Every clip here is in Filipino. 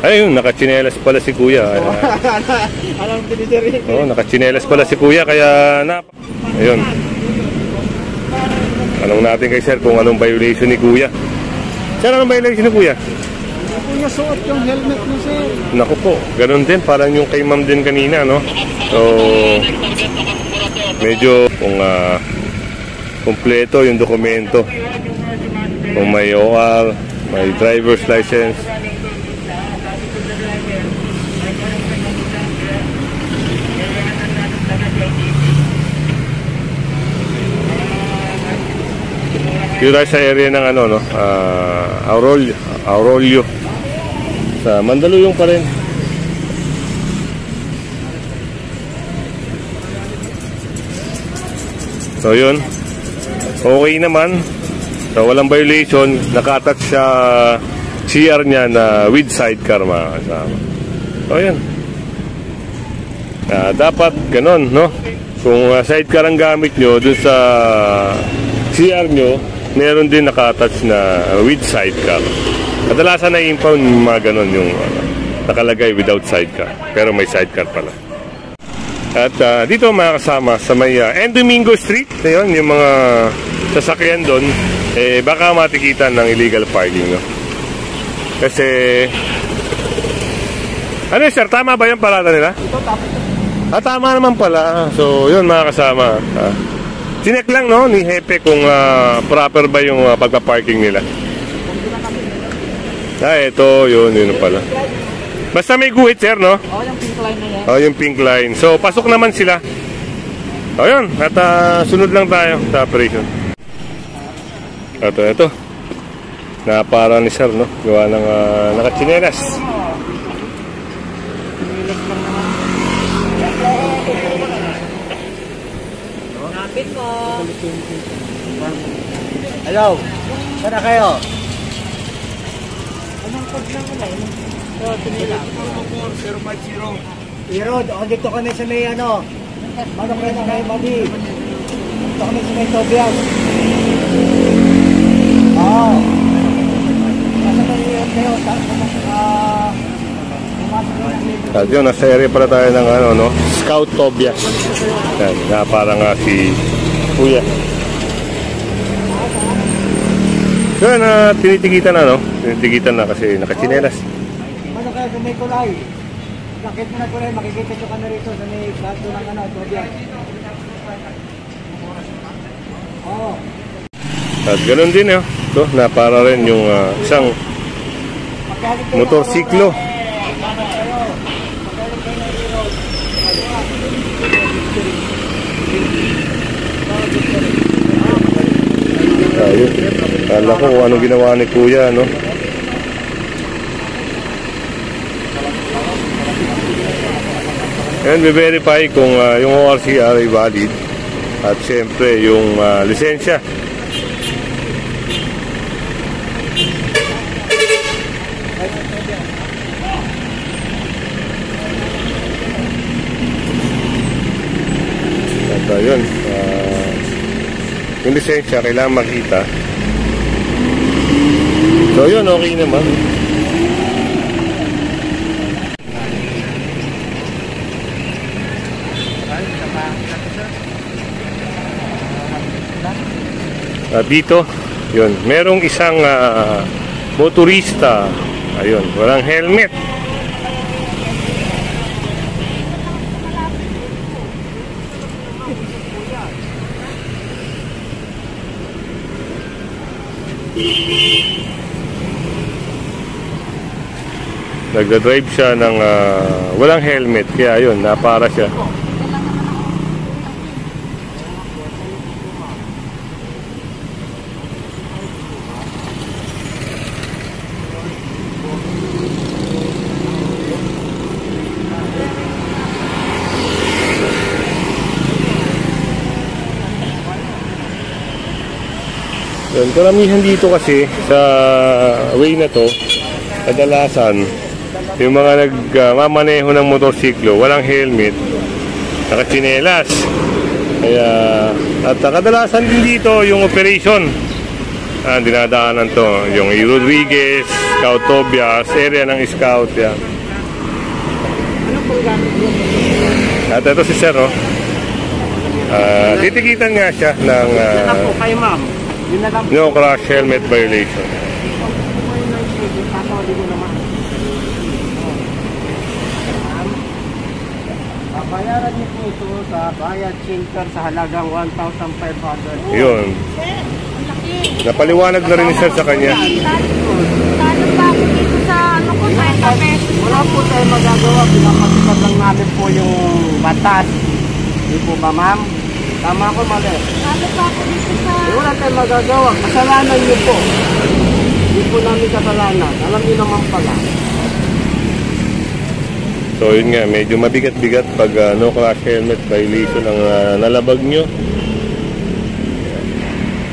Ayun, nakachinelas pala si kuya. Alam ko din. Oo, nakachinelas pala si kuya, kaya ayun. Tanong natin kay sir kung anong violation ni kuya. Sir, anong violation ni kuya? Kung nasuot yung helmet mo, sir. Naku po, ganun din. Parang yung kay ma'am din kanina, no? So, medyo kung kumpleto yung dokumento. Kung may OR, may driver's license. Yung sa area ng ano, no? Aurolio. Sa Mandaluyong pa rin. So yun, okay naman. So walang violation. Nakatouch sa CR niya na with sidecar, mga kasama. So yun, dapat ganon, no? Kung sidecar ang gamit nyo dun sa CR nyo, meron din nakatouch na with sidecar. Kadalasan na impound mga ganon yung nakalagay without sidecar, pero may sidecar pala. At dito mga kasama sa may Domingo Street, ayun, yung mga sasakyan doon, baka matikitan ng illegal parking, no? Kasi ano sir, tama ba yung parada nila? Tama naman pala. So yun mga kasama, chinek lang, no, ni Hepe kung proper ba yung pagpa-parking nila. Ito, yun pala. Basta may guhit, sir, no? Oh, yung pink line na yan. Oh, yung pink line. So, pasok naman sila. O, yun. At sunod lang tayo sa operation. Ito. Napara ni sir, no? Gawa ng nakachinelas. Napit ko. Hello. Saan na kayo? Anong code lang ko na yun? So, tinila. 050. Dito kami sa may ano. Ano kayo na kayo, Madi? Dito kami sa may Tobias. Oo. Nasa may kayo. At yun, nasa area pala tayo ng ano, no? Scout Tobias. Yan, na parang si kuya. Yun, tinitigitan na, no? Tinitigitan na kasi nakachinelas. Ano kayo sa may kulay? Bakit mo na kulay? Makikita nyo ka na rito sa may kanto ng ano, Tobias. Oo. At ganun din, eh. Ito, napara rin yung isang motorsiklo. Ayun. Kala ko kung anong ginawa ni kuya, no? And we-verify kung yung ORCR ay valid. At syempre yung lisensya. At ayun, yung lisensya kailangan makita. So yun, okay naman. At dito, yun, merong isang motorista, ayun, walang helmet. Nagda-drive siya ng walang helmet, kaya yun, napara siya. Yun, karamihan dito kasi sa way na to, kadalasan yung mga nagmamaneho ng motorsiklo, walang helmet, nakachinelas. Kaya, at kadalasan din dito yung operation. dinadaanan to. Yung Rodriguez, Scout Tobias, area ng Scout yan. Ano pong gamit mo? At ito si Sir, oh. Titikitan nga siya ng Yun na po kay ma'am. Yun na lang po. no crash helmet violation. Tatawali ko naman. Bayaran niyo po ito sa Bayad Shelter sa halagang 1,500. Yun. Napaliwanag na rin ni Sir sa kanya. Talo pa ako dito sa ano ko, 30 pesos. Wala po tayo magagawa. Pinapasikat lang namin po yung batas. Hindi po ba, ma'am? Tama ko, mali. Talo pa ako dito sa... Wala tayong magagawa. Kasalanan niyo po. Hindi po namin kasalanan. Alam niyo naman pala. So yun nga, medyo mabigat-bigat pag no crash helmet violation ang nalabag nyo.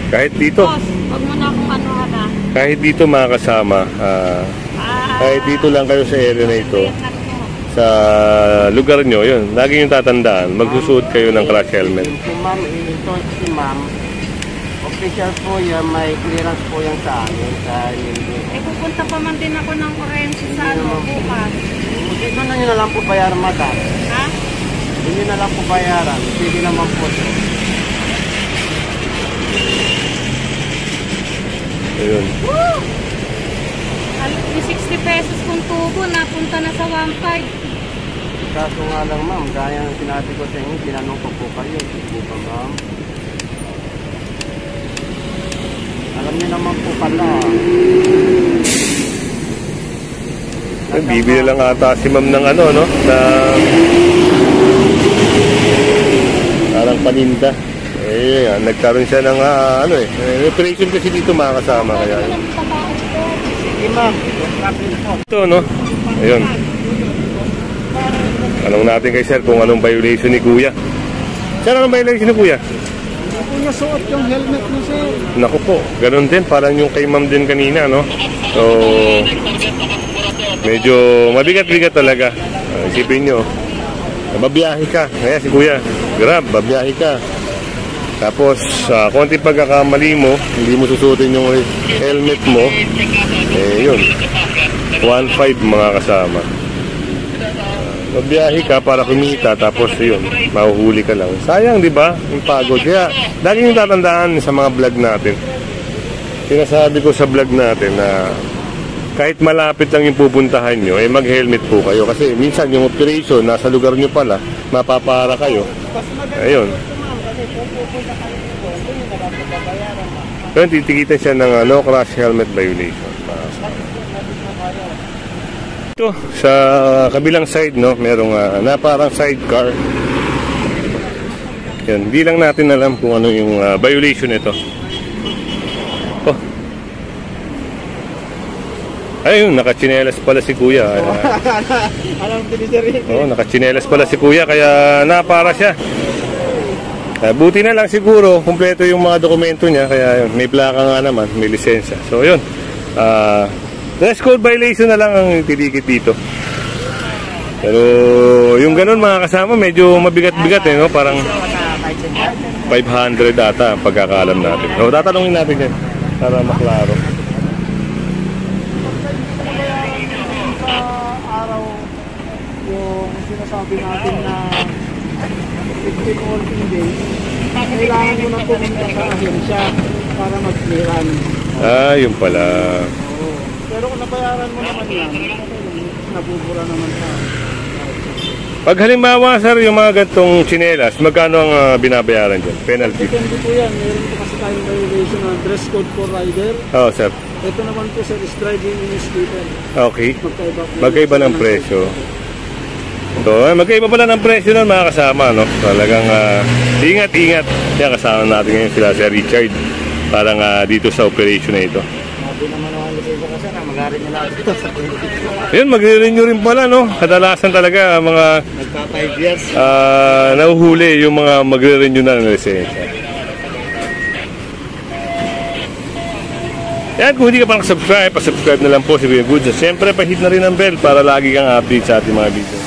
Kahit dito, Boss, wag mo na akong ano na. kahit dito mga kasama, kahit dito lang kayo sa area na ito, sa lugar nyo, yun, lagi yung tatandaan, magsusuot kayo ng crash helmet. Yung po, ma'am, ito si ma'am. Official po yan, may clearance po yan sa amin. Eh, pupunta pa man din ako ng kuryente sa ano, bukas. Dito na nyo na lang po bayaran, madam. Ha? Hindi na lang po bayaran. Sige naman po ito. Ayun. Woo! Yung 60 pesos kung tubo, napunta na sa 1.5. Kaso nga lang, ma'am, gaya ng sinabi ko sa inyo, tinanong ko po kayo. Hindi po ba, ma'am? Alam niyo naman po pala. Bibili lang ata si ma'am ng ano, no? Na parang paninda. Eh, nagkaroon siya ng ano operation kasi dito mga kasama kaya. Sige, ma'am. No problem po. Ito, no? Ayun. Tanong natin kay Sir kung anong violation ni Kuya. Sir, anong violation ni Kuya? Hindi po niya suot yung helmet mo, sir. Naku po, ganun din. Parang yung kay ma'am din kanina, no? So, medyo mabigat-bigat talaga. Isipin nyo, babiyahe ka. Kaya si Kuya, grab, babiyahe ka. Tapos, konti pagkakamali mo, hindi mo susutin yung helmet mo, eh yun, 1.5 mga kasama. Babiyahe ka para kumita, tapos yun, mahuhuli ka lang. Sayang, di ba? Yung pagod. Kaya, lagi yung tatandaan sa mga vlog natin. Sinasabi ko sa vlog natin na kahit malapit lang yung pupuntahan nyo, eh mag-helmet po kayo. Kasi minsan yung operation, nasa lugar nyo pala, mapapara kayo. Ayun. Ayun, titikitan siya ng no crash helmet violation. Ito, sa kabilang side, no, merong na parang sidecar. Yan, di lang natin alam kung ano yung violation ito. Oh. Ayun, nakachinelas pala si Kuya. Alam ko ni sir. Oh, nakachinelas pala si Kuya kaya napara siya. Buti na lang siguro, kumpleto yung mga dokumento niya kaya yun, may plaka nga naman, may lisensya. So yun. Dress code violation na lang ang titikit dito. Pero yung ganun mga kasama, medyo mabigat-bigat no? Parang 500 ata ang pagkakalam natin. So tatanungin natin yan para maklaro. Sa araw, yung sinasabi natin na 15 working days, kailangan mo na pumunta sa ahensya para mag-clearan. Yun pala. Pero kung nabayaran mo naman yan, nabubura naman sa... Pag halimbawa sir, yung mga gantong tsinelas, magkano ang binabayaran dyan? Penalty? Depende po yan. Meron po kasi tayong violation ng dress code for rider. Oo sir. Ito naman po sir is driving in scooter. Okay. Magkaiba po. Magkaiba ng presyo. So, magkaiba pala ng presyo nun mga kasama, no? Talagang ingat-ingat. Kaya kasama natin ngayon sila si Richard. Parang dito sa operation na ito. Sabi naman naman lisensya kasi na mag-aaral nyo lang dito sa Yun, magre-renew rin pala, no? Kadalasan talaga mga nagka 5 years. nahuhuli yung mga magre-renew na ng lisensya. Yan, kung hindi ka pa nakasubscribe, pa-subscribe na lang po si Kuya Goods. Siyempre, pa-hit na rin ang bell para lagi kang update sa ating mga video.